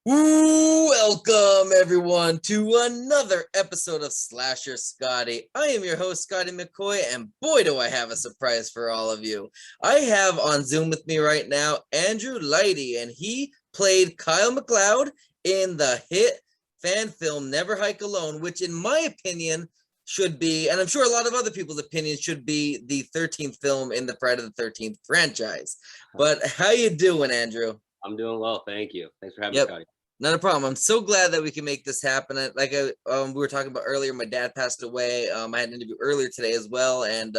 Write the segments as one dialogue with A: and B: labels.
A: Welcome everyone to another episode of Slasher Scotty. I am your host Scotty McCoy, and boy do I have a surprise for all of you. I have on Zoom with me right now Andrew Leighty, and he played Kyle McLeod in the hit fan film Never Hike Alone, which in my opinion should be, and I'm sure a lot of other people's opinions, should be the 13th film in the Friday the 13th franchise. But how you doing, Andrew?
B: I'm doing well, thank you. Thanks for having
A: Yep.
B: me, Scotty.
A: Not a problem. I'm so glad that we can make this happen. We were talking about earlier, my dad passed away. I had an interview earlier today as well, and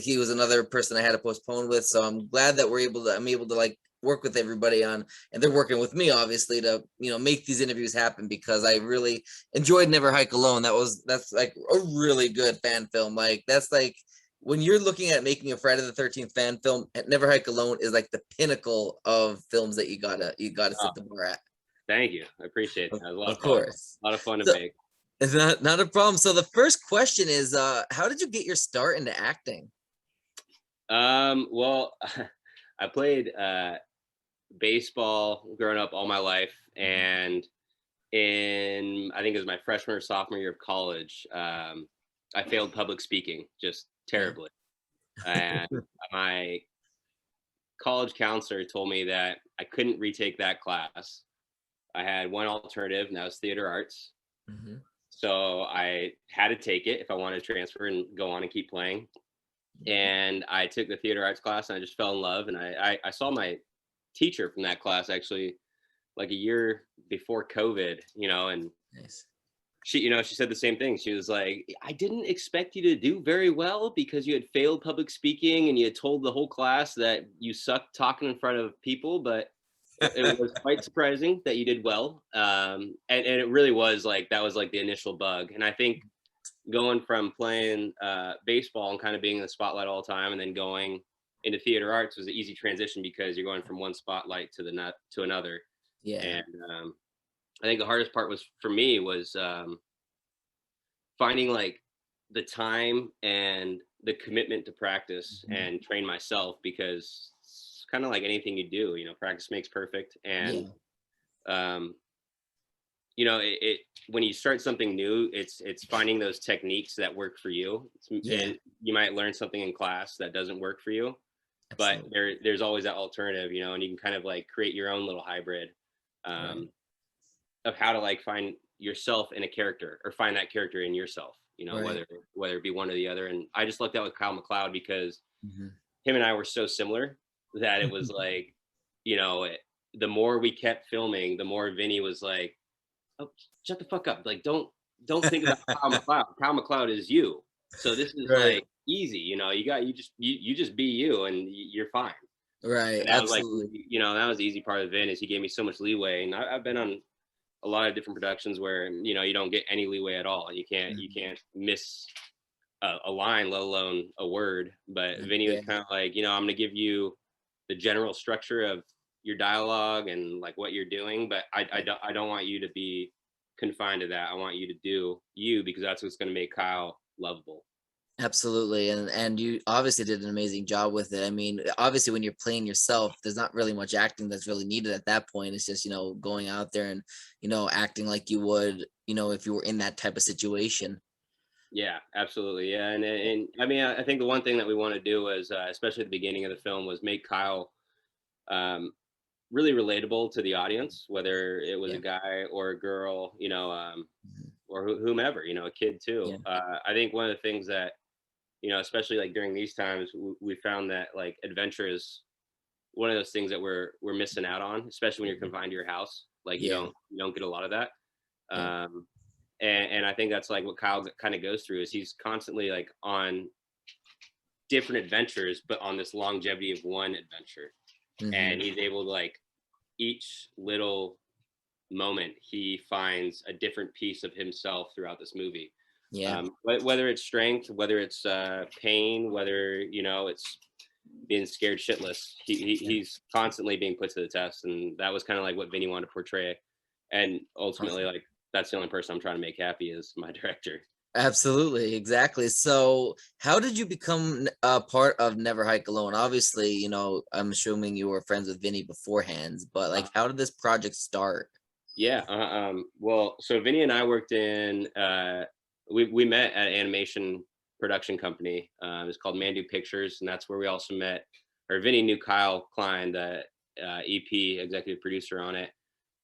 A: he was another person I had to postpone with. So I'm glad that I'm able to like work with everybody on, and they're working with me obviously to make these interviews happen, because I really enjoyed Never Hike Alone. That's like a really good fan film. Like that's like when you're looking at making a Friday the 13th fan film, Never Hike Alone is like the pinnacle of films that you gotta set the bar at.
B: Thank you. I appreciate it. It was a lot
A: Of
B: of fun.
A: course.
B: A lot of fun to
A: So
B: make.
A: it's not a problem. So the first question is, how did you get your start into acting?
B: Well, I played baseball growing up all my life, and I think it was my freshman or sophomore year of college, I failed public speaking just terribly. And my college counselor told me that I couldn't retake that class. I had one alternative, and that was theater arts.
A: Mm-hmm.
B: So I had to take it if I wanted to transfer and go on and keep playing. And I took the theater arts class, and I just fell in love. And I saw my teacher from that class actually like a year before COVID, and
A: Nice.
B: she said the same thing. She was like, I didn't expect you to do very well because you had failed public speaking and you had told the whole class that you sucked talking in front of people, but it was quite surprising that you did well. And it really was like, that was like the initial bug. And I think going from playing baseball and kind of being in the spotlight all the time and then going into theater arts was an easy transition, because you're going from one spotlight to another.
A: Yeah.
B: And I think the hardest part was for me was finding like the time and the commitment to practice and train myself, because it's kind of like anything you do, practice makes perfect. And it when you start something new, it's finding those techniques that work for you. And you might learn something in class that doesn't work for you. Absolutely. But there's always that alternative, and you can kind of like create your own little hybrid of how to like find yourself in a character, or find that character in yourself, whether it be one or the other. And I just looked at with Kyle McLeod because him and I were so similar that it was like, the more we kept filming, the more Vinny was like, oh, shut the fuck up. Like, don't think about Kyle McLeod. Kyle McLeod is you. So this is like easy, you just be you and you're fine.
A: Right.
B: And that absolutely. Was like, that was the easy part of Vin, is he gave me so much leeway. And I've been on a lot of different productions where, you don't get any leeway at all. You can't miss a line, let alone a word. But Vinny was kind of like, I'm going to give you the general structure of your dialogue and like what you're doing, but I don't want you to be confined to that. I want you to do you, because that's what's going to make Kyle lovable.
A: Absolutely. And you obviously did an amazing job with it. I mean, obviously when you're playing yourself, there's not really much acting that's really needed at that point. It's just, going out there and, acting like you would, if you were in that type of situation.
B: Yeah, absolutely. Yeah. And I mean, I think the one thing that we want to do is, especially at the beginning of the film, was make Kyle really relatable to the audience, whether it was a guy or a girl, or whomever, a kid too. I think one of the things that, especially like during these times, we found that like adventure is one of those things that we're missing out on, especially when you're confined to your house. Like you don't get a lot of that. And I think that's like what Kyle kind of goes through, is he's constantly like on different adventures, but on this longevity of one adventure. And he's able to like, each little moment he finds a different piece of himself throughout this movie. Whether it's strength, whether it's pain, whether it's being scared shitless, he's constantly being put to the test. And that was kind of like what Vinny wanted to portray. And ultimately, like, that's the only person I'm trying to make happy is my director.
A: Absolutely, exactly. So how did you become a part of Never Hike Alone? Obviously, I'm assuming you were friends with Vinny beforehand, but like, how did this project start?
B: Yeah. Well, so Vinny and I worked in, we met at an animation production company. It's called Mandu Pictures, and that's where we also met, or Vinny knew Kyle Klein, the EP executive producer on it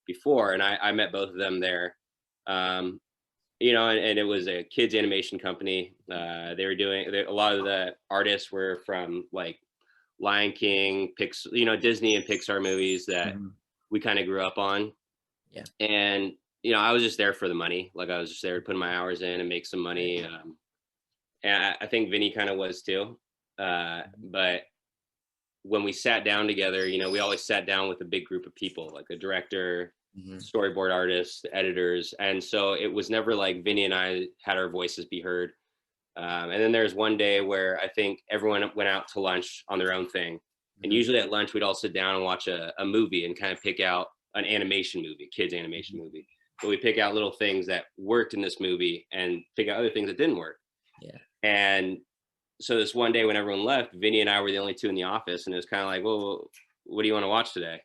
B: before, and I met both of them there. Um, and it was a kids animation company. They were doing, a lot of the artists were from like Lion King, Disney and Pixar movies that
A: Mm-hmm.
B: we kind of grew up on.
A: Yeah.
B: And I was just there for the money. Like, I was just there to put my hours in and make some money. And I think Vinny kind of was too. But when we sat down together, we always sat down with a big group of people, like a director,
A: Mm-hmm.
B: storyboard artists, editors. And so it was never like Vinny and I had our voices be heard. And then there's one day where I think everyone went out to lunch on their own thing. And
A: Mm-hmm.
B: usually at lunch, we'd all sit down and watch a movie and kind of pick out an animation movie, kids animation movie. But we pick out little things that worked in this movie and pick out other things that didn't work.
A: Yeah.
B: And so this one day when everyone left, Vinny and I were the only two in the office. And it was kind of like, well, what do you want to watch today?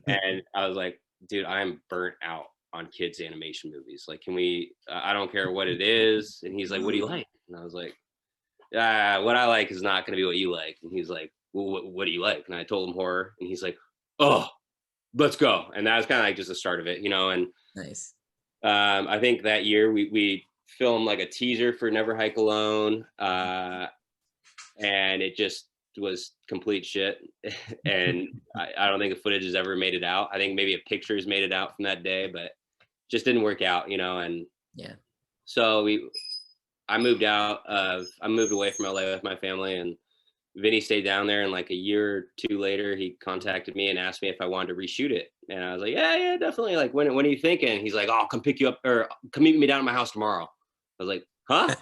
B: And I was like, dude, I'm burnt out on kids animation movies. Like, can we, I don't care what it is. And he's like, what do you like? And I was like, what I like is not going to be what you like. And he's like, well, what do you like? And I told him horror. And he's like, oh, let's go. And that was kind of like just the start of it, and
A: Nice.
B: I think that year we filmed like a teaser for Never Hike Alone. And it just was complete shit. And I don't think the footage has ever made it out. I think maybe a picture's made it out from that day, but just didn't work out, and
A: yeah.
B: So I moved away from LA with my family, and Vinny stayed down there. And like a year or two later, he contacted me and asked me if I wanted to reshoot it. And I was like, yeah, definitely. Like, when are you thinking? He's like, oh, come pick you up, or come meet me down at my house tomorrow. I was like, huh?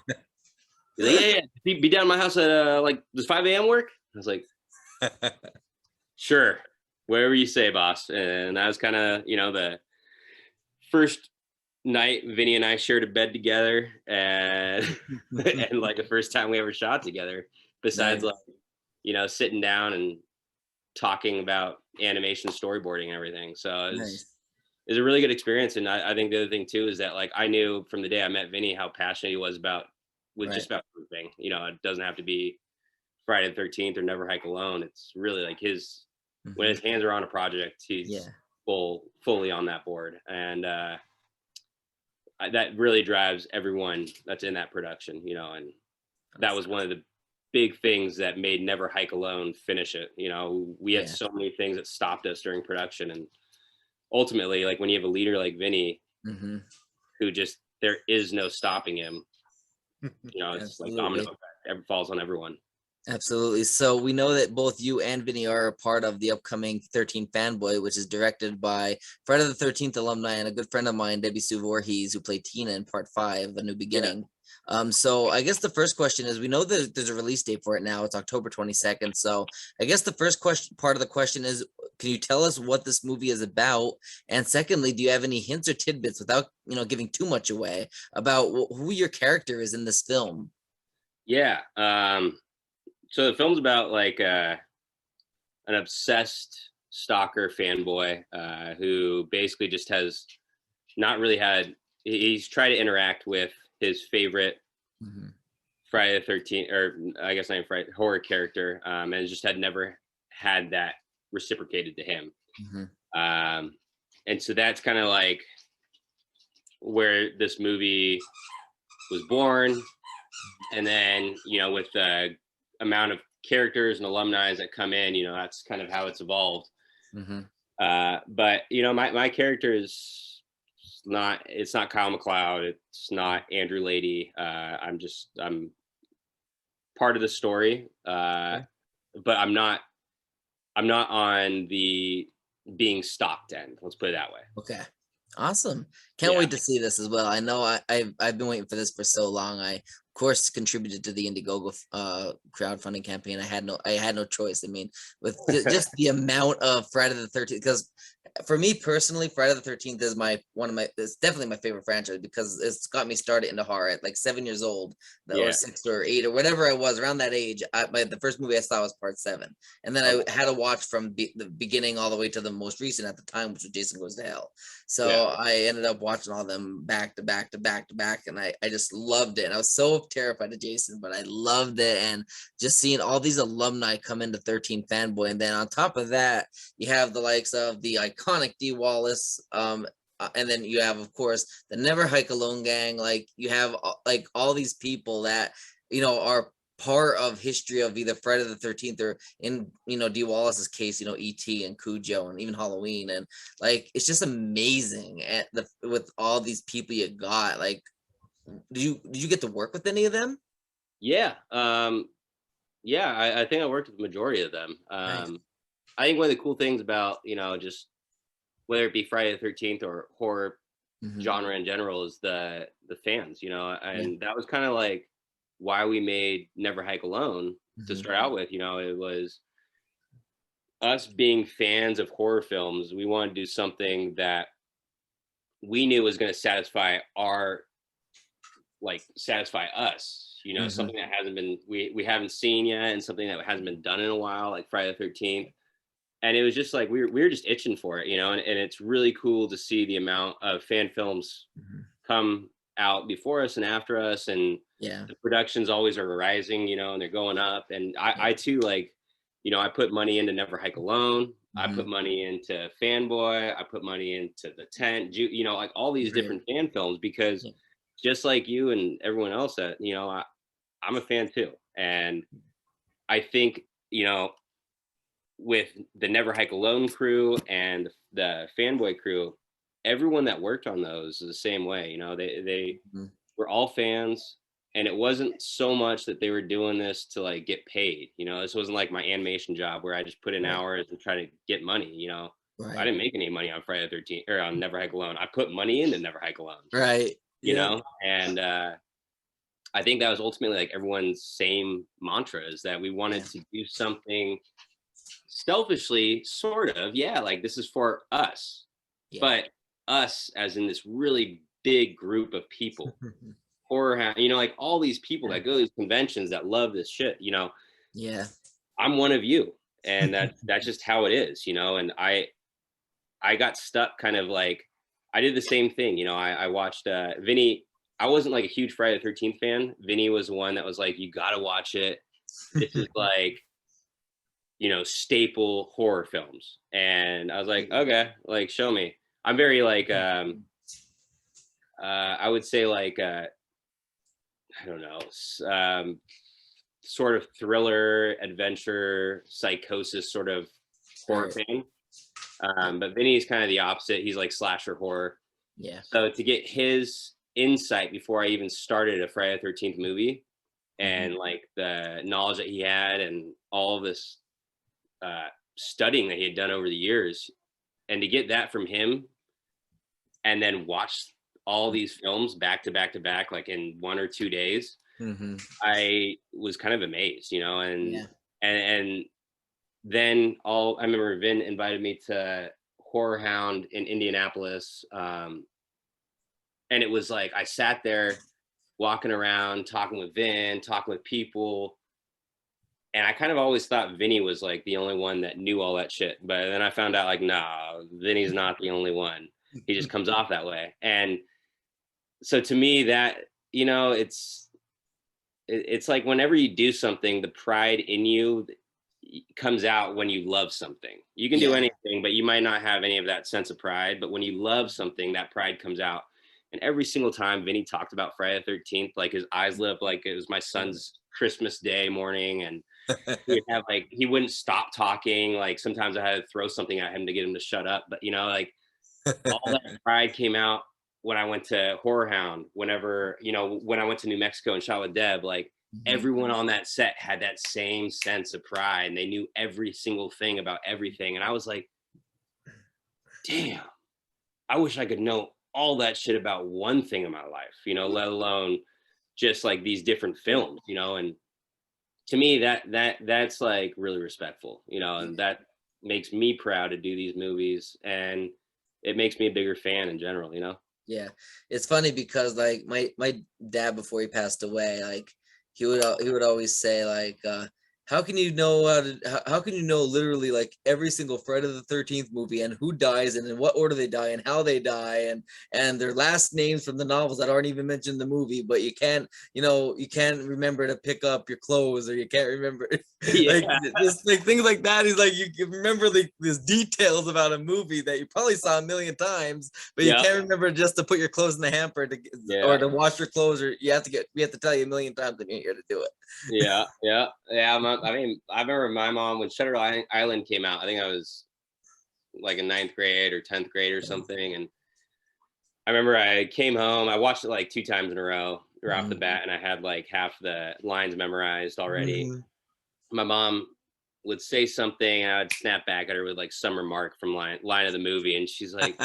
B: He's like, yeah. Be down at my house at like, does 5 a.m. work? I was like, sure, whatever you say, boss. And that was kind of, the first night Vinny and I shared a bed together, and and like the first time we ever shot together, besides
A: Nice.
B: like, sitting down and talking about animation, storyboarding, and everything. So it's a really good experience. And I think the other thing too is that, like, I knew from the day I met Vinny how passionate he was just about everything. It doesn't have to be Friday the 13th or Never Hike Alone. It's really like when his hands are on a project, he's fully on that board. And that really drives everyone that's in that production, and that was one of the big things that made Never Hike Alone finish it. We had so many things that stopped us during production. And ultimately, like, when you have a leader like Vinny, who just, there is no stopping him, it's like domino effect. It falls on everyone.
A: Absolutely. So we know that both you and Vinny are a part of the upcoming 13 Fanboy, which is directed by Friday the 13th alumni and a good friend of mine, Debbie Sue Voorhees, who played Tina in part 5, A New Beginning. So I guess the first question is, we know that there's a release date for it now. It's October 22nd. So I guess the first part of the question is, can you tell us what this movie is about? And secondly, do you have any hints or tidbits, without giving too much away, about who your character is in this film?
B: Yeah. So the film's about like an obsessed stalker fanboy who basically just has not really he's tried to interact with his favorite Friday the 13th, or I guess not Friday, horror character, and just had never had that reciprocated to him. And so that's kind of like where this movie was born. And then, with the amount of characters and alumni that come in, that's kind of how it's evolved. But my character is it's not Kyle McLeod, it's not Andrew Leighty. I'm part of the story, but I'm not on the being stalked end, let's put it that way.
A: Okay. Awesome. Can't wait to see this as well. I know I've been waiting for this for so long. I course contributed to the Indiegogo crowdfunding campaign. I had no choice. I mean, with just the amount of Friday the 13th, because for me personally, Friday the 13th is it's definitely my favorite franchise, because it's got me started into horror at like 7 years old, or 6 or 8 or whatever I was around that age. The first movie I saw was part 7, and then I had to watch from the beginning all the way to the most recent at the time, which was Jason Goes to Hell. So I ended up watching all of them back to back to back to back, and I just loved it. And I was so terrified of Jason, but I loved it, and just seeing all these alumni come into 13 fanboy, and then on top of that, you have the likes of the iconic D. Wallace, and then you have, of course, the Never Hike Alone gang. Like, you have like all these people that, you know, are part of history of either Friday the 13th, or in, you know, D. Wallace's case, you know, E.T. and Cujo and even Halloween. And like, it's just amazing with all these people you got. Like, did you get to work with any of them?
B: Yeah. I think I worked with the majority of them.
A: Nice.
B: I think one of the cool things about, you know, just whether it be Friday the 13th or horror genre in general, is the fans, you know, and that was kind of like why we made Never Hike Alone to start out with. You know, it was us being fans of horror films. We wanted to do something that we knew was going to satisfy us, you know, something that hasn't been, we haven't seen yet, and something that hasn't been done in a while, like Friday the 13th. And it was just like, we were just itching for it, you know, and it's really cool to see the amount of fan films come out before us and after us. And the productions always are rising, you know, and they're going up. And I too, like, you know, I put money into Never Hike Alone. I put money into Fanboy. I put money into The Tent, you know, like all these different fan films, because just like you and everyone else, that, you know, I'm a fan too. And I think, you know, with the Never Hike Alone crew and the Fanboy crew, everyone that worked on those is the same way. You know, they were all fans, and it wasn't so much that they were doing this to like get paid. You know, this wasn't like my animation job where I just put in hours and try to get money. You know, I didn't make any money on Friday the 13th or on Never Hike Alone. I put money into Never Hike Alone.
A: Right.
B: You know, and I think that was ultimately like everyone's same mantra, is that we wanted to do something selfishly, sort of, like this is for us, but us as in this really big group of people, horror, you know, like all these people that go to these conventions that love this shit, you know. I'm one of you, and that's just how it is, you know. And I got stuck kind of like, I did the same thing, you know. I watched Vinny. I wasn't like a huge Friday the 13th fan. Vinny was the one that was like, you gotta watch it. This is like, you know, staple horror films. And I was like, okay, like, show me. I'm very like, I would say like, I don't know, sort of thriller, adventure, psychosis sort of horror fan. But Vinny's kind of the opposite. He's like slasher horror. So to get his insight before I even started a Friday the 13th movie, and like the knowledge that he had and all of this studying that he had done over the years, and to get that from him and then watch all these films back to back to back, like in 1 or 2 days, I was kind of amazed, you know. And then I remember Vin invited me to Horror Hound in Indianapolis, and it was like I sat there walking around, talking with Vin, talking with people, and I kind of always thought Vinny was like the only one that knew all that shit. But then I found out like, nah, Vinny's not the only one. He just comes off that way. And so to me, that, you know, it's like whenever you do something, the pride in you comes out when you love something. You can do anything, but you might not have any of that sense of pride. But when you love something, that pride comes out. And every single time Vinny talked about Friday the 13th, like his eyes lit up like it was my son's Christmas Day morning. And he would have like, he wouldn't stop talking. Like sometimes I had to throw something at him to get him to shut up. But, you know, like all that pride came out when I went to Horror Hound, whenever, you know, when I went to New Mexico and shot with Deb, like everyone on that set had that same sense of pride, and they knew every single thing about everything. And I was like, damn, I wish I could know all that shit about one thing in my life, you know, let alone just like these different films, you know, and to me that's like really respectful, you know, and that makes me proud to do these movies, and it makes me a bigger fan in general, you know.
A: Yeah, it's funny because like my dad before he passed away, like he would always say like, how can you know how can you know literally like every single Friday the 13th movie and who dies and in what order they die and how they die and their last names from the novels that aren't even mentioned in the movie, but you can't, you know, you can't remember to pick up your clothes, or you can't remember like
B: Yeah,
A: just like things like that. He's like, you remember like these details about a movie that you probably saw a million times, but you
B: yeah,
A: can't remember just to put your clothes in the hamper to or
B: yeah,
A: to wash your clothes, or we have to tell you a million times that you're here to do it.
B: yeah. I mean, I remember my mom when Shutter Island came out. I think I was like in ninth grade or 10th grade or something, and I remember I came home. I watched it like 2 times in a row right off the bat, and I had like half the lines memorized already.
A: Mhm.
B: My mom would say something, and I would snap back at her with like Summer Mark from line of the movie, and she's like,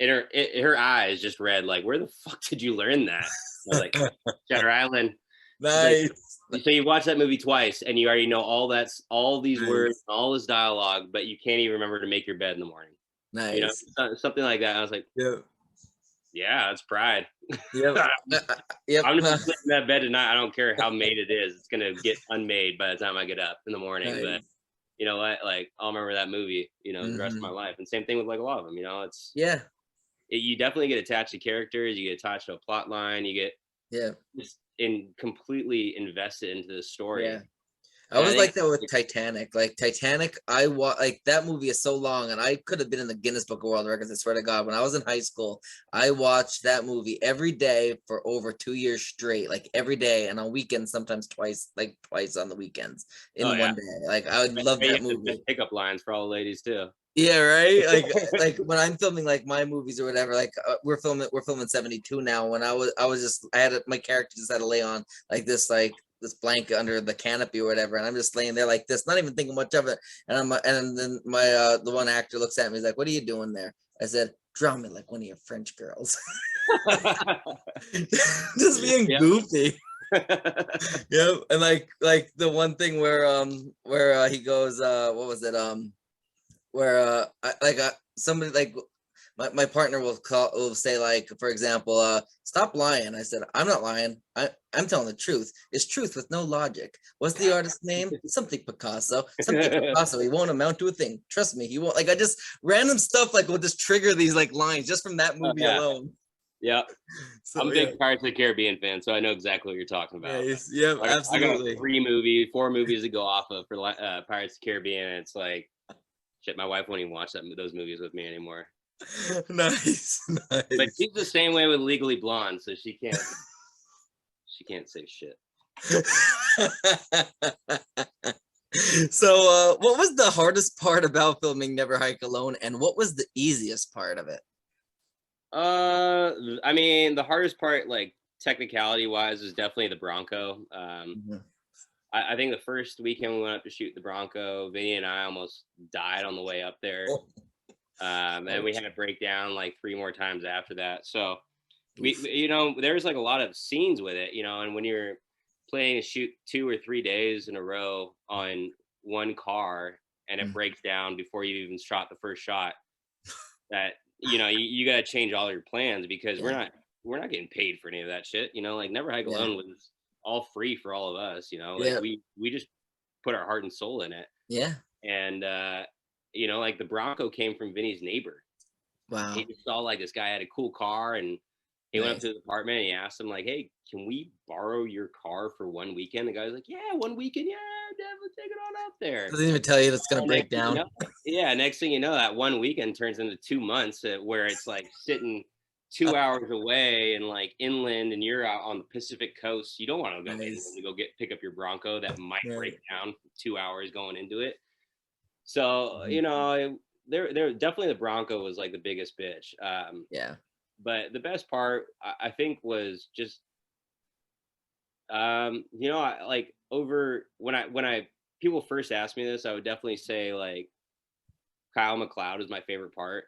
B: her eyes just read like, "Where the fuck did you learn that?" I was like, "Shutter Island." She's like,
A: Nice,
B: "So you watched that movie twice, and you already know all these words,
A: nice,
B: all this dialogue, but you can't even remember to make your bed in the morning." You know,
A: nice.
B: something like that. I was like,
A: Yep,
B: "Yeah, that's pride."
A: yep, yep.
B: I'm just sleeping in that bed tonight. I don't care how made it is. It's gonna get unmade by the time I get up in the morning. But
A: Nice.
B: you know what? Like, I'll remember that movie, you know, the rest of my
A: Hmm.
B: life. And same thing with like a lot of them. You know,
A: Yeah,
B: you definitely get attached to characters. You get attached to a plot line. You get
A: yeah,
B: just completely invested into the
A: yeah.
B: story.
A: I
B: And I
A: was
B: think
A: like that with Titanic. Like Titanic, like that movie is so long, and I could have been in the Guinness Book of World Records. I swear to God, when I was in high school, I watched that movie every day for over 2 years straight, like every day, and on weekends sometimes twice, like twice on the weekends
B: oh
A: in
B: yeah,
A: one day. Like I would
B: I
A: love
B: bet you
A: that
B: have the
A: movie.
B: best pickup lines for all the ladies too.
A: Yeah, right. Like when I'm filming like my movies or whatever, like we're filming 72 now. When I was just my character just had to lay on like this blanket under the canopy or whatever, and I'm just laying there like this, not even thinking much of it. And then the one actor looks at me, he's like, "What are you doing there?" I said, "Draw me like one of your French girls." Just being
B: Yeah.
A: goofy. Yeah, and like the one thing where he goes, what was it, where somebody like my partner will say like, for example, stop lying. I said, I'm not lying, I'm telling the truth. It's truth with no logic. What's the artist's name? Something Picasso. Something Picasso. He won't amount to a thing, trust me, he won't. Like I just random stuff like will just trigger these like lines just from that
B: Oh,
A: movie
B: yeah,
A: alone.
B: yeah. I'm
A: So
B: a
A: yeah,
B: big Pirates of the Caribbean fan, so I know exactly what you're talking about.
A: nice. Yeah,
B: I got
A: absolutely.
B: 4 movies to go off of for Pirates of the Caribbean. And it's like, shit, my wife won't even watch those movies with me anymore.
A: Nice,
B: But
A: nice.
B: she's the same way with Legally Blonde, so she can't say shit.
A: So, what was the hardest part about filming Never Hike Alone, and what was the easiest part of it?
B: I mean, the hardest part, like technicality wise, is definitely the Bronco.
A: Mhm.
B: I think the first weekend we went up to shoot the Bronco, Vinny and I almost died on the way up there.
A: Oh,
B: And we
A: ouch.
B: had to break down like 3 more times after that. So
A: Oof.
B: you know, there's like a lot of scenes with it, you know, and when you're playing a shoot 2 or 3 days in a row on one car and it
A: Mm,
B: breaks down before you even shot the first shot, that, you know, you got to change all your plans because
A: yeah,
B: we're not getting paid for any of that shit, you know, like Never Hike
A: yeah,
B: Alone was all free for all of us, you know, like
A: yeah,
B: we just put our heart and soul in it.
A: yeah.
B: And you know, like the Bronco came from Vinny's neighbor. He
A: Wow,
B: just saw like this guy had a cool car, and he went up to
A: nice.
B: his apartment and he asked him like, "Hey, can we borrow your car for 1 weekend?" The guy was like, "Yeah, 1 weekend, yeah, definitely take it on out there."
A: Doesn't even tell you that's gonna
B: And
A: break
B: next thing you
A: down.
B: know, yeah, next thing you know, that 1 weekend turns into 2 months where it's like sitting 2 hours away and like inland, and you're out on the Pacific coast. You don't want to go inland
A: Nice.
B: to go pick up your Bronco that might break
A: Right.
B: down 2 hours going into it. So
A: Mhm.
B: you know, there definitely the Bronco was like the biggest bitch.
A: Yeah.
B: But the best part I think was just you know, like over when I people first asked me this, I would definitely say like Kyle McLeod is my favorite part.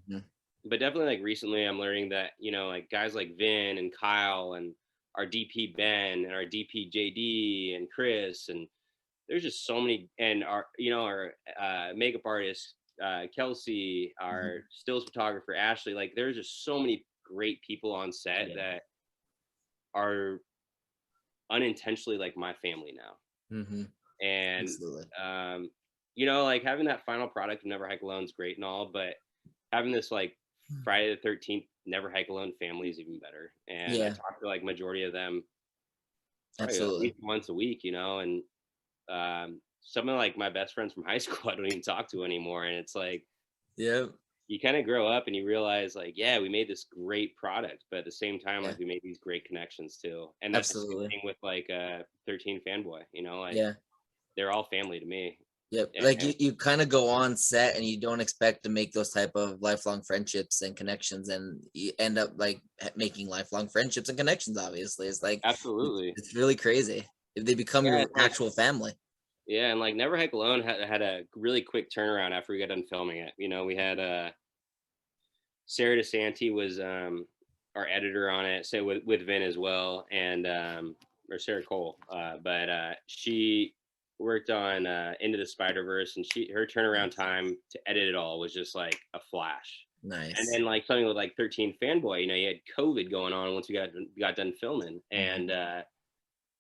A: Mhm.
B: but definitely like recently I'm learning that, you know, like guys like Vin and Kyle and our DP Ben and our DP JD and Chris, and there's just so many, and our, you know, our makeup artist Kelsey,
A: Mhm.
B: our stills photographer Ashley, like there's just so many great people on set
A: Yeah.
B: that are unintentionally like my family now.
A: Hmm.
B: And
A: Absolutely.
B: um you know, like having that final product of Never Hike Alone is great and all, but having this like Friday the 13th Never Hike Alone family is even better. And I
A: Yeah,
B: talk to like majority of them probably at
A: absolutely.
B: least once a week, you know, and some of like my best friends from high school I don't even talk to anymore. And it's like
A: Yeah,
B: you kind of grow up and you realize like, yeah, we made this great product, but at the same time,
A: yeah,
B: like we made these great connections too. And that's the same
A: absolutely.
B: thing with like 13 fanboy, you know, like
A: Yeah.
B: they're all family to me.
A: Yep. Like
B: And
A: you kind of go on set and you don't expect to make those type of lifelong friendships and connections, and you end up like making lifelong friendships and connections. Obviously, it's like
B: absolutely.
A: it's really crazy if they become
B: Yeah,
A: your
B: it's like
A: actual family.
B: yeah, and like Never Hike Alone had a really quick turnaround after we got done filming it. You know, we had Sarah DeSanti was our editor on it, so with Vin as well, and or Sarah Cole, but she worked on Into the Spider Verse, and her turnaround
A: Nice.
B: time to edit it all was just like a flash. And
A: Nice.
B: then like something with like 13 Fanboy, you know, you had COVID going on once we got done filming,
A: Mhm.
B: and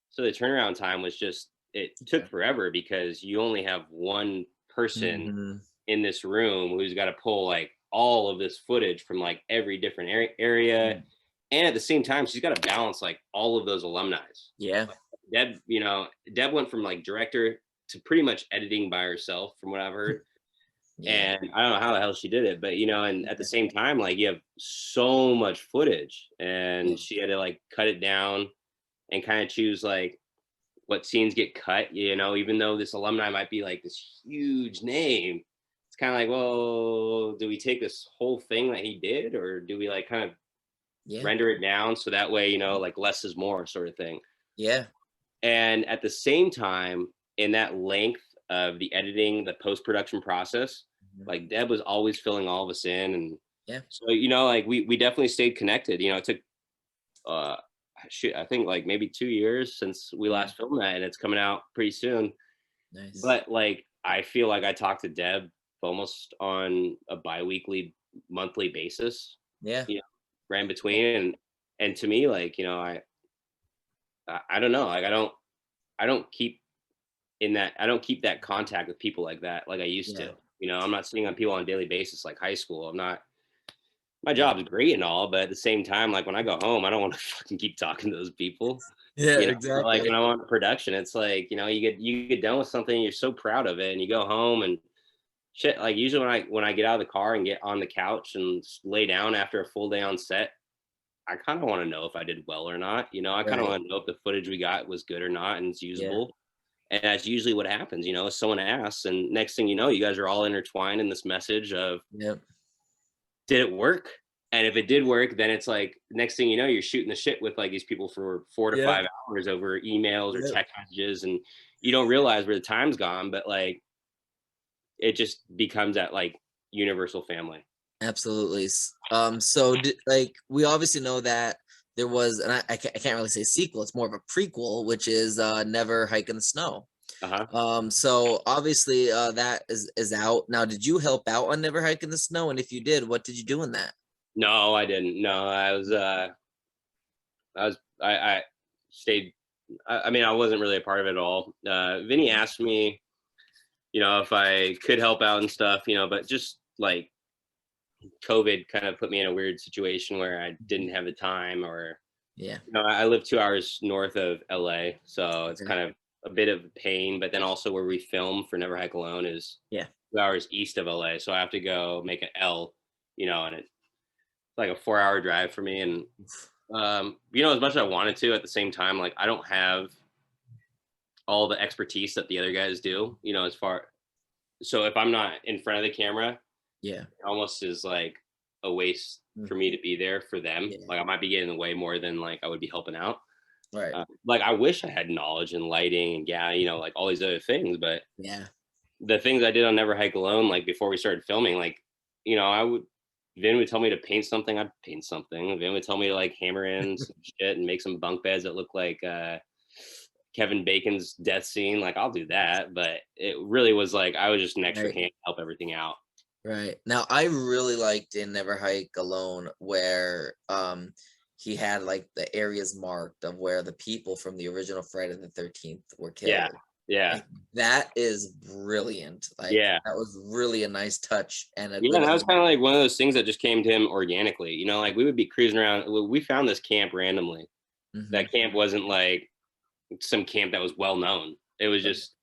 B: so the turnaround time was just it
A: Yeah.
B: took forever because you only have one person
A: Mhm.
B: in this room who's got to pull like all of this footage from like every different area,
A: Mm.
B: and at the same time she's got to balance like all of those alumni.
A: Yeah.
B: Like, Deb, you know, Deb went from like director to pretty much editing by herself from what I've heard,
A: Yeah.
B: and I don't know how the hell she did it, but you know, and at the
A: Yeah.
B: same time like you have so much footage
A: Yeah.
B: and she had to like cut it down and kind of choose like what scenes get cut, you know, even though this alumni might be like this huge name, it's kind of like, well, do we take this whole thing that he did, or do we like kind of
A: Yeah.
B: render it down so that way, you know, like less is more sort of thing.
A: Yeah.
B: And at the same time, in that length of the editing, the post production process,
A: Mhm.
B: like Deb was always filling all of us in, and
A: Yeah.
B: so you know, like we definitely stayed connected. You know, it took uh shoot, I think like maybe 2 years since we
A: Yeah.
B: last filmed that, and it's coming out pretty soon.
A: Nice.
B: But like I feel like I talk to Deb almost on a biweekly, monthly basis,
A: Yeah.
B: you know, ran
A: Yeah.
B: between, and to me, like, you know, I don't know, like I don't keep I don't keep that contact with people like that like I used
A: Yeah.
B: to. You know, I'm not seeing on people on a daily basis like high school. I'm not my
A: Yeah.
B: job's great and all, but at the same time, like when I go home, I don't want to fucking keep talking to those people.
A: Yeah.
B: You know, or like
A: Exactly.
B: when I'm on production, it's like, you know, you get done with something, you're so proud of it, and you go home and shit. Like usually when I get out of the car and get on the couch and lay down after a full day on set, I kind of want to know if I did well or not. You know, I kind of
A: Right.
B: want to know if the footage we got was good or not and it's
A: Yeah.
B: usable. And that's usually what happens, you know, is someone asks, and next thing you know, you guys are all intertwined in this message of
A: Yep.
B: did it work? And if it did work, then it's like next thing you know, you're shooting the shit with like these people for 4 to 5 hours over emails or
A: Yep.
B: text messages, and you don't realize where the time's gone, but like it just becomes that like universal family.
A: Absolutely. So like we obviously know that there was, and I can't really say sequel. It's more of a prequel, which is Never Hike in the Snow.
B: Uh-huh.
A: So obviously that is out now. Did you help out on Never Hike in the Snow? And if you did, what did you do in that?
B: No, I didn't. No, I stayed. I mean, I wasn't really a part of it at all. Vinny
A: Mhm.
B: asked me, you know, if I could help out and stuff, you know, but just like COVID kind of put me in a weird situation where I didn't have the time, or
A: Yeah.
B: you know, I live 2 hours north of LA, so it's
A: Okay.
B: kind of a bit of a pain. But then also where we film for Never Hike Alone is
A: Yeah.
B: 2 hours east of LA, so I have to go make an L, you know, and it's like a 4 hour drive for me. And you know, as much as I wanted to, at the same time, like I don't have all the expertise that the other guys do, you know, as far so if I'm not in front of the camera,
A: Yeah.
B: it almost is like a waste
A: Mm.
B: for me to be there for them.
A: Yeah.
B: Like I might be getting away more than like I would be helping out.
A: Right.
B: Like I wish I had knowledge in lighting and yeah, you know, like all these other things, but
A: Yeah.
B: the things I did on Never Hike Alone, like before we started filming, like, you know, I would Vin would tell me to paint something, I'd paint something. Vin would tell me to like hammer in some shit and make some bunk beds that look like Kevin Bacon's death scene. Like I'll do that, but it really was like I was just an extra hand to help everything out.
A: Right. Now I really liked in Never Hike Alone where he had like the areas marked of where the people from the original Friday the 13th were killed.
B: Yeah.
A: Like, that is brilliant. Like that was really a nice touch. And
B: that was kind of like one of those things that just came to him organically. You know, like we would be cruising around. We found this camp randomly. That camp wasn't like some camp that was well known. It was just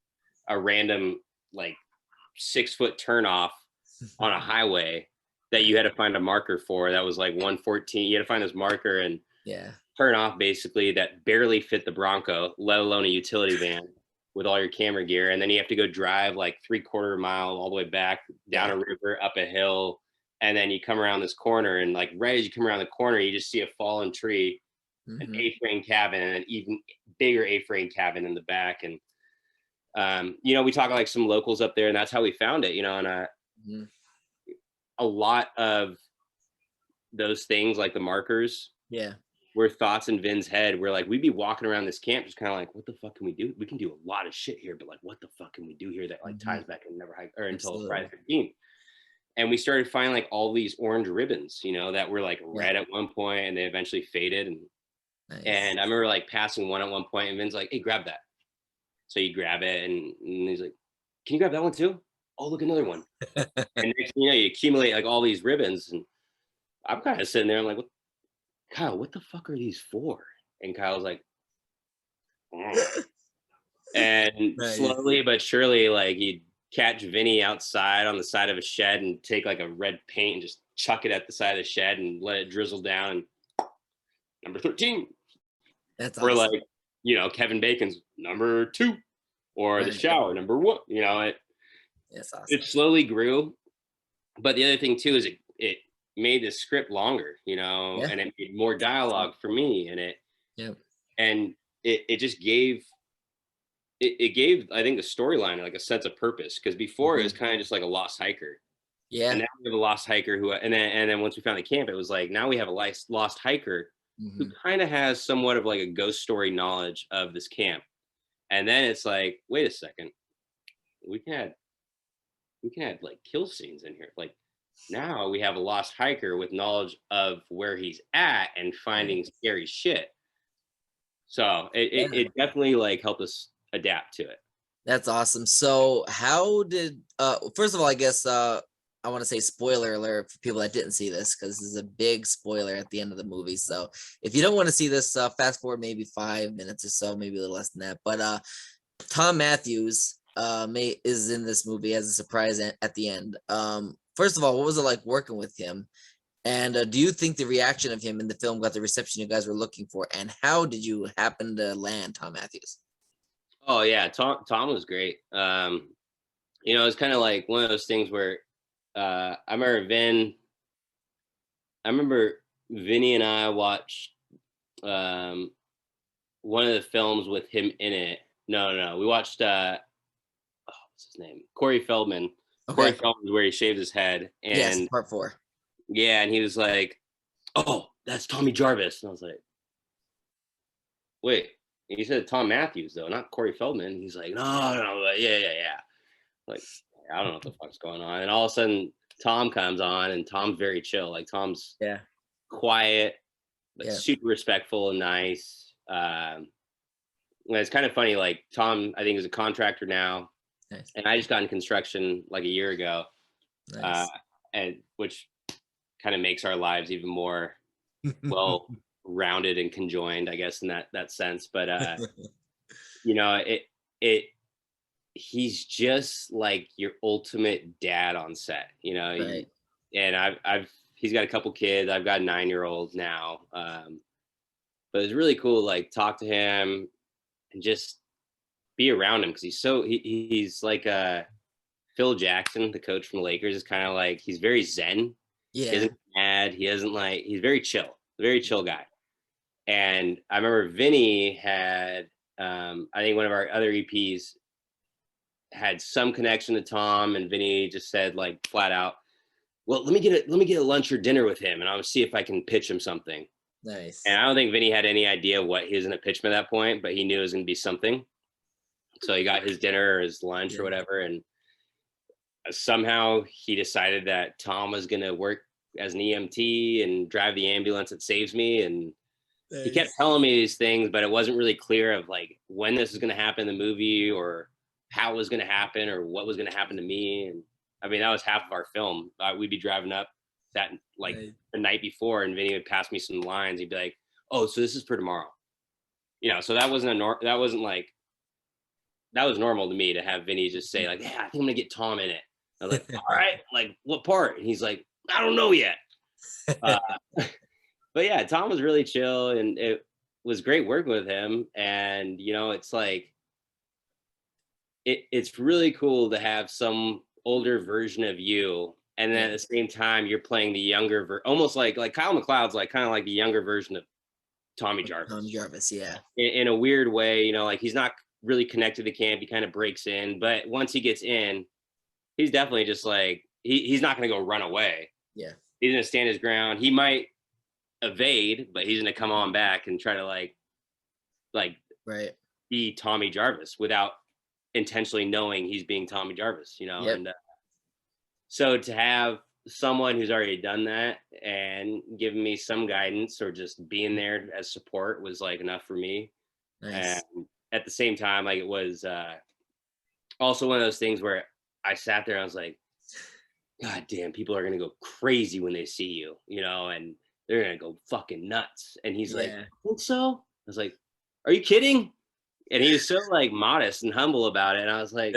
B: a random like 6-foot turnoff on a highway that you had to find a marker for. That was like 114. You had to find this marker and turn off basically that barely fit the Bronco, let alone a utility van with all your camera gear. And then you have to go drive like 3/4 mile all the way back down a river, up a hill. And then you come around this corner and like right as you come around the corner, you just see a fallen tree, an A-frame cabin, and an even bigger A-frame cabin in the back. And, you know, we talk like some locals up there and that's how we found it, you know, and a lot of those things like the markers were thoughts in Vin's head where like we'd be walking around this camp just kind of like, what the fuck can we do? We can do a lot of shit here, but like what the fuck can we do here that like ties back and Never Hike or until Friday the 13th? And we started finding like all these orange ribbons, you know, that were like red at one point and they eventually faded. And I remember like passing one at one point and Vin's like, hey, grab that. So you grab it and he's like, can you grab that one too? Oh, look, another one. And next thing you know, you accumulate like all these ribbons and I'm kind of sitting there. I'm like, Kyle, what the fuck are these for? And Kyle's like, and slowly but surely, like he'd catch Vinny outside on the side of a shed and take like a red paint and just chuck it at the side of the shed and let it drizzle down. And number 13.
A: That's
B: or
A: awesome.
B: like, you know, Kevin Bacon's number 2 or the shower number 1. You know, it slowly grew. But the other thing too is it made the script longer, you know, and it made more dialogue for me, and it just gave it gave I think the storyline like a sense of purpose, because before it was kind of just like a lost hiker. And now we have a lost hiker who and then once we found the camp, it was like now we have a lost hiker who kind of has somewhat of like a ghost story knowledge of this camp. And then it's like, wait a second, we can add like kill scenes in here. Like now we have a lost hiker with knowledge of where he's at and finding scary shit. So it definitely like helped us adapt to it.
A: That's awesome. So how did first of all, I guess I want to say spoiler alert for people that didn't see this, because this is a big spoiler at the end of the movie. So if you don't want to see this, fast forward maybe 5 minutes or so, maybe a little less than that. But Thom Mathews is in this movie as a surprise at the end. First of all, what was it like working with him? And do you think the reaction of him in the film got the reception you guys were looking for? And how did you happen to land Thom Mathews?
B: Oh yeah, Thom was great. You know, it's kind of like one of those things where I remember Vinny and I watched one of the films with him in it. No, we watched what's his name? Corey Feldman. Okay. Corey Feldman, where he shaved his head. And
A: part 4.
B: Yeah, and he was like, "Oh, that's Tommy Jarvis," and I was like, "Wait." He said Thom Mathews though, not Corey Feldman. He's like, no, yeah. Like, I don't know what the fuck's going on. And all of a sudden, Thom comes on, and Tom's very chill. Like Tom's quiet, but super respectful and nice. And it's kind of funny. Like Thom, I think is a contractor now, and I just got in construction like a year ago, and which kind of makes our lives even more rounded and conjoined, I guess, in that sense. But you know, he's just like your ultimate dad on set, you know. And he's got a couple kids. I've got 9-year-olds now. But it's really cool to like talk to him and just be around him, because he's like Phil Jackson, the coach from the Lakers, is kind of like, he's very zen. He isn't mad. He's very chill guy. And I remember Vinny had, I think one of our other EPs had some connection to Thom, and Vinny just said like flat out, well, let me get a lunch or dinner with him, and I'll see if I can pitch him something.
A: Nice.
B: And I don't think Vinny had any idea what he was going to pitch him at that point, but he knew it was going to be something. So he got his dinner or his lunch or whatever, and somehow he decided that Thom was going to work as an EMT and drive the ambulance that saves me. And he kept telling me these things, but it wasn't really clear of like when this was going to happen in the movie or how it was going to happen or what was going to happen to me. And I mean, that was half of our film. We'd be driving up that like the night before, and Vinny would pass me some lines. He'd be like, "Oh, so this is for tomorrow," you know. So that wasn't that was normal to me to have Vinny just say like, "Yeah, I think I'm gonna get Thom in it." I was like, "All right, like what part?" And he's like, "I don't know yet." But yeah, Thom was really chill, and it was great working with him. And you know, it's like it's really cool to have some older version of you, and then at the same time you're playing the younger almost like Kyle McLeod's like kind of like the younger version of Tommy Jarvis.
A: Tommy Jarvis, yeah.
B: In a weird way, you know, like he's not really connected to camp. He kind of breaks in, but once he gets in, he's definitely just like he's not going to go run away.
A: Yeah,
B: he's going to stand his ground. He might evade, but he's going to come on back and try to like be Tommy Jarvis without intentionally knowing he's being Tommy Jarvis, you know. And so to have someone who's already done that and giving me some guidance or just being there as support was like enough for me. Nice. And at the same time, like it was also one of those things where I sat there and I was like, God damn, people are gonna go crazy when they see you, you know, and they're gonna go fucking nuts. And he's like, I think so. I was like, are you kidding? And he was so like modest and humble about it. And I was like,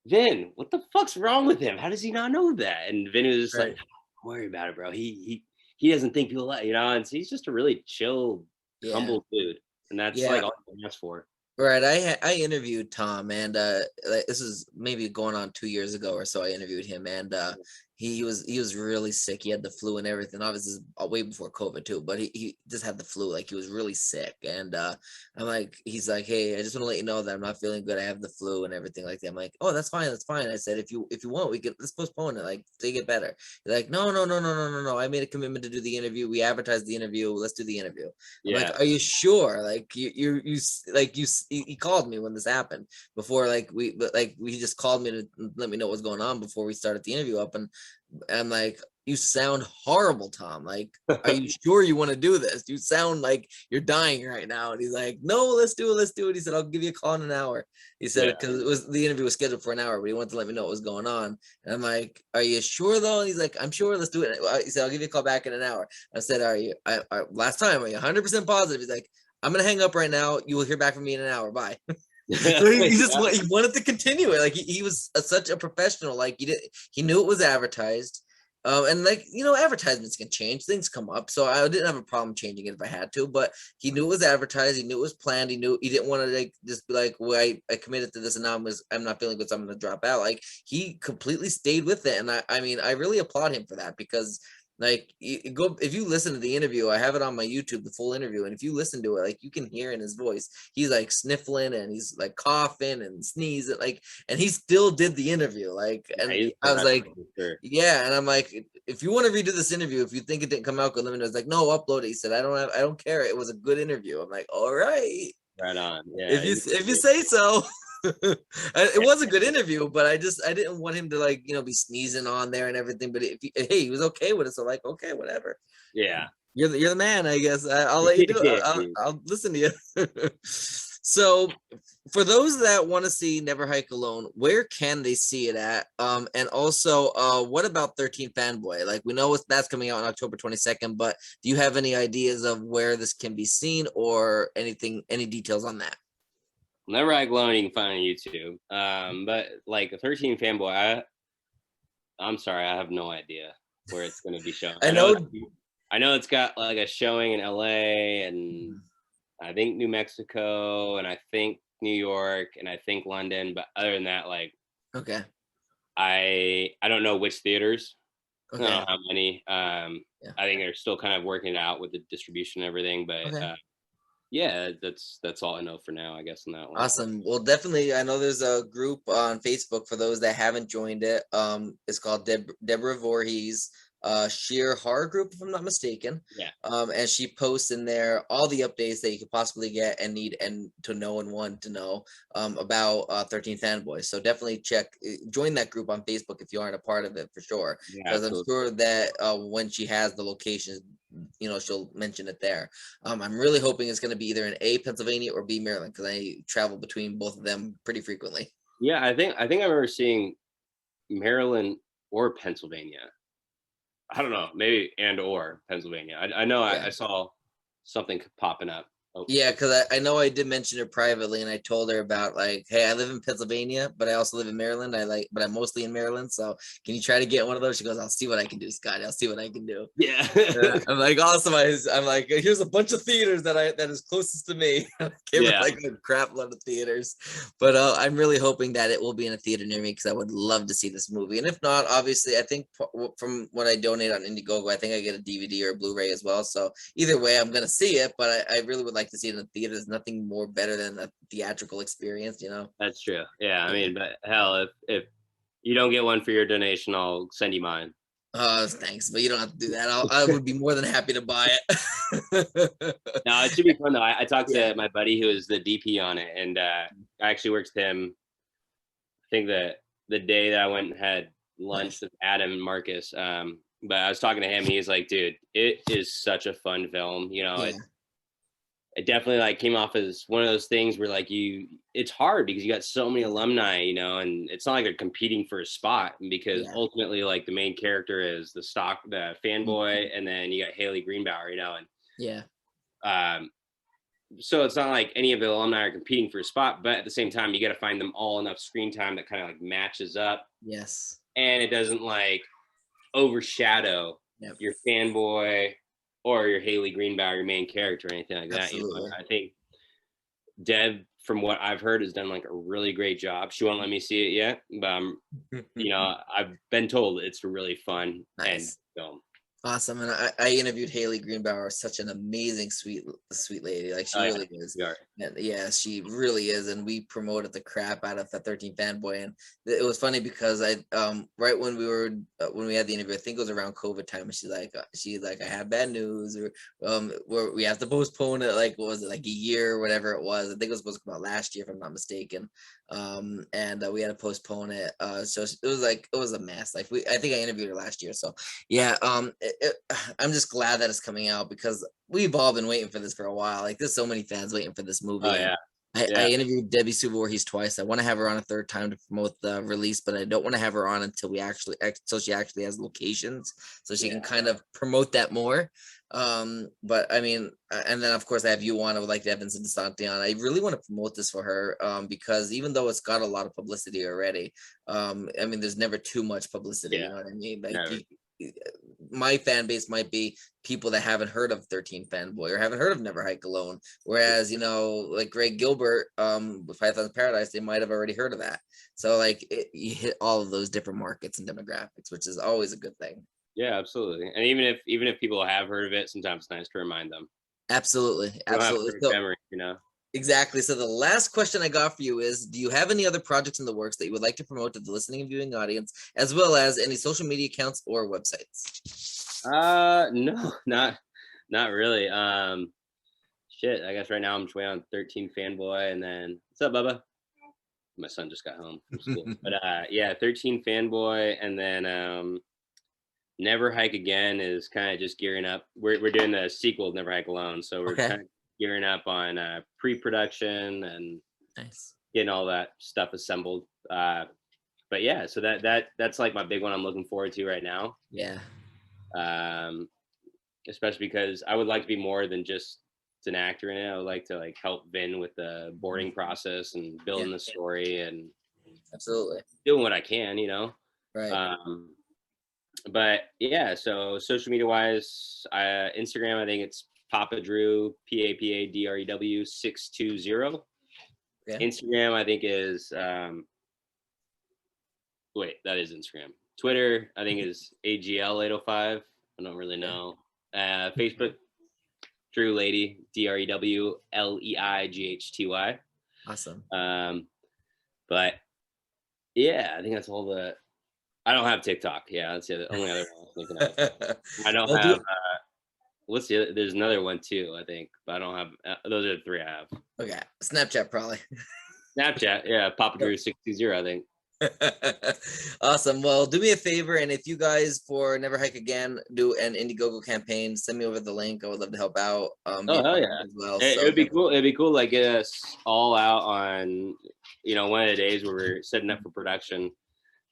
B: Vin, what the fuck's wrong with him? How does he not know that? And Vin was just like, don't worry about it, bro. He doesn't think people like, you know, and he's just a really chill, humble dude. And that's like all I ask for.
A: Right. I interviewed Thom, and this is maybe going on 2 years ago or so. I interviewed him, and he was really sick. He had the flu and everything. Obviously, way before COVID too, but he just had the flu. Like he was really sick, and I'm like, he's like, hey, I just want to let you know that I'm not feeling good. I have the flu and everything like that. I'm like, oh, that's fine, that's fine. I said, if you want, let's postpone it. Like, they get better. He's like, no. I made a commitment to do the interview. We advertised the interview. Let's do the interview. I'm like, are you sure? Like he called me when this happened before, he just called me to let me know what's going on before we started the interview up, and I'm like, you sound horrible, Thom. Like, are you sure you want to do this? You sound like you're dying right now. And he's like, no, let's do it. He said, I'll give you a call in an hour. He said, because the interview was scheduled for an hour, but he wanted to let me know what was going on. And I'm like, are you sure though? And he's like, I'm sure, let's do it. He said, I'll give you a call back in an hour. I said, last time, are you 100% positive? He's like, I'm going to hang up right now. You will hear back from me in an hour. Bye. So he wanted to continue it. Like he was such a professional. Like he knew it was advertised. And like, you know, advertisements can change, things come up. So I didn't have a problem changing it if I had to, but he knew it was advertised. He knew it was planned. He knew he didn't want to like just be like, well, I committed to this and now I'm not feeling good, so I'm going to drop out. Like he completely stayed with it. And I mean, I really applaud him for that, because like if you listen to the interview, I have it on my YouTube, the full interview, and if you listen to it, like you can hear in his voice, he's like sniffling and he's like coughing and sneezing, like, and he still did the interview. Like, and I was like, and I'm like, if you want to redo this interview, if you think it didn't come out good, let me know. It's like, no, upload it. He said, I don't care. It was a good interview. I'm like, all right.
B: Right on. Yeah.
A: If you say so. It was a good interview, but I didn't want him to like, you know, be sneezing on there and everything. But he was okay with it, so like, okay, whatever.
B: Yeah,
A: you're the man, I guess. I'll let you do it. I'll listen to you. So for those that want to see Never Hike Alone, where can they see it at? And also, what about 13 Fanboy? Like, we know that's coming out on October 22nd, but do you have any ideas of where this can be seen or anything, any details on that?
B: Never Hike Alone you can find on YouTube. But like a 13 Fanboy, I'm sorry, I have no idea where it's going to be shown. I know it's got like a showing in LA and I think New Mexico and I think New York and I think London. But other than that, like,
A: okay,
B: I don't know which theaters. Okay. I don't know how many. I think they're still kind of working it out with the distribution and everything. But Yeah, that's all I know for now, I guess, on that one.
A: Awesome. Well, definitely. I know there's a group on Facebook for those that haven't joined it. It's called Deborah Voorhees sheer horror group, if I'm not mistaken.
B: Yeah.
A: And she posts in there all the updates that you could possibly get and need and to know and want to know about 13 Fanboys. So definitely join that group on Facebook if you aren't a part of it for sure.
B: Yeah,
A: Because I'm
B: absolutely.
A: sure that when she has the location, she'll mention it there. I'm really hoping it's going to be either in A, Pennsylvania, or B, Maryland, because I travel between both of them pretty frequently.
B: Yeah, I think I remember seeing Maryland or Pennsylvania. I don't know, maybe and or Pennsylvania. I know
A: Yeah.
B: I saw something popping up. Oh,
A: Yeah, because I know I did mention her privately, and I told her about like, hey, I live in Pennsylvania, but I also live in Maryland. But I'm mostly in Maryland. So can you try to get one of those? She goes, I'll see what I can do, Scotty. I'll see what I can do.
B: yeah.
A: I'm like, awesome. I'm like, here's a bunch of theaters that is closest to me. I came with
B: Yeah.
A: like a crap load of theaters, but I'm really hoping that it will be in a theater near me because I would love to see this movie. And if not, obviously, I think from what I donate on Indiegogo, I think I get a DVD or a Blu-ray as well. So either way, I'm gonna see it, but I really would like to see it in the theater. There's nothing more better than a theatrical experience,
B: That's true. Yeah, I
A: Yeah.
B: mean, but hell, if you don't get one for your donation, I'll send you mine.
A: Thanks, but you don't have to do that. I would be more than happy to buy it.
B: No, it should be fun though. I talked
A: Yeah.
B: to my buddy who is the DP on it, and I actually worked with him. I think that the day that I went and had lunch
A: Nice.
B: with Adam and Marcus, but I was talking to him. He's like, "Dude, it is such a fun film.
A: Yeah.
B: It definitely like came off as one of those things where like it's hard because you got so many alumni, and it's not like they're competing for a spot because
A: Yeah.
B: ultimately like the main character is the fanboy, and then you got Haley Greenbauer, and
A: Yeah.
B: so it's not like any of the alumni are competing for a spot, but at the same time you got to find them all enough screen time that kind of like matches up,
A: Yes.
B: and it doesn't like overshadow
A: Yep.
B: your fanboy or your Haley Greenbauer, your main character, or anything like that.
A: Absolutely.
B: I think Deb, from what I've heard, has done like a really great job. She won't let me see it yet, but I've been told it's a really fun and
A: Nice.
B: film.
A: Awesome. And I interviewed Haley Greenbauer, such an amazing, sweet lady. Like she really is. And yeah, she really is. And we promoted the crap out of the 13 Fanboy. And it was funny because right when we had the interview, I think it was around COVID time, and she's like, I have bad news, or where we have to postpone it, like what was it, like a year or whatever it was. I think it was supposed to come out last year, if I'm not mistaken. And we had to postpone it. So it was a mess. Like I think I interviewed her last year. So yeah, I'm just glad that it's coming out because we've all been waiting for this for a while. Like there's so many fans waiting for this movie.
B: Oh yeah.
A: I interviewed Debbie Sue Voorhees twice. I want to have her on a third time to promote the release, but I don't want to have her on until she actually has locations, so she can kind of promote that more. But I mean, and then of course I have you on. I would like to have Vincent DeSanti on. I really want to promote this for her because even though it's got a lot of publicity already, I mean, there's never too much publicity. You know what I mean? Like my fan base might be people that haven't heard of 13 Fanboy or haven't heard of Never Hike Alone, whereas like Greg Gilbert with Python's Paradise, they might have already heard of that. So like you hit all of those different markets and demographics, which is always a good thing.
B: Yeah, absolutely. And even if people have heard of it, sometimes it's nice to remind them.
A: Absolutely.
B: So, memory,
A: Exactly. So the last question I got for you is, do you have any other projects in the works that you would like to promote to the listening and viewing audience, as well as any social media accounts or websites?
B: No, not really. Shit, I guess right now I'm just waiting on 13 Fanboy, and then what's up, Bubba? My son just got home from school. But yeah, 13 Fanboy, and then Never Hike Again is kind of just gearing up. We're doing the sequel, Never Hike Alone, so we're kind of gearing up on pre-production and getting all that stuff assembled. But yeah, so that's like my big one I'm looking forward to right now.
A: Yeah.
B: Especially because I would like to be more than just an actor in it. I would like to like help Vin with the boarding process and building the story and
A: absolutely
B: doing what I can,
A: Right.
B: But yeah, so social media wise, Instagram, I think it's Papa Drew, PAPADREW 620. Yeah. Instagram, I think is wait, that is Instagram. Twitter, I think is AGL 805. I don't really know. Facebook, Drew Leighty, DrewLeighty.
A: Awesome.
B: But yeah, I think that's all I don't have TikTok. Yeah, that's the only other one I was thinking of. I don't have. What's the other? There's another one too, I think, but I don't have. Those are the 3 I have.
A: Okay, Snapchat probably.
B: Snapchat, yeah, Papa Drew 620, I think.
A: Awesome. Well, do me a favor, and if you guys for Never Hike Again do an Indiegogo campaign, send me over the link. I would love to help out.
B: Oh hell yeah!
A: As well.
B: It would be cool. It'd be cool, like get us all out on, one of the days where we're setting up for production,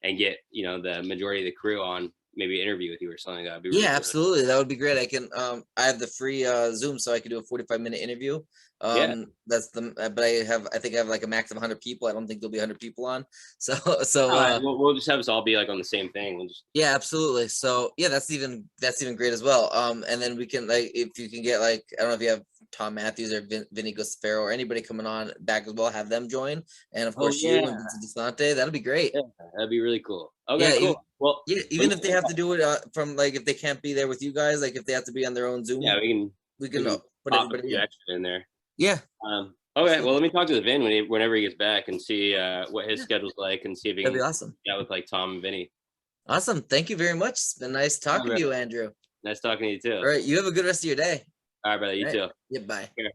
B: and get the majority of the crew on. Maybe interview with you or something like that. Really
A: absolutely. That would be great. I can I have the free Zoom, so I could do a 45-minute interview. That's but I think I have like a max of 100 people. I don't think there'll be 100 people on. So
B: we'll just have us all be like on the same thing. We'll just...
A: Yeah, absolutely. So yeah, that's even great as well. And then we can, like, if you can get, like, I don't know if you have Thom Mathews or Vinny Gustafaro or anybody coming on back as well, have them join. And of course you and Vincent Desante, that'll be great.
B: Yeah, that'd be really cool. Okay, cool.
A: Even if they have to do it from, like, if they can't be there with you guys, like if they have to be on their own Zoom.
B: Yeah, we can
A: put everybody
B: in there.
A: Yeah.
B: Okay, well, let me talk to the Vin whenever he gets back and see what his schedule's like, and see if he can.
A: That'd be awesome.
B: Yeah, with like Tom and Vinny.
A: Awesome. Thank you very much. It's been nice talking to you, Andrew.
B: Nice talking to you too.
A: All right. You have a good rest of your day.
B: All right, brother. You too.
A: Yeah, bye.
B: Sure.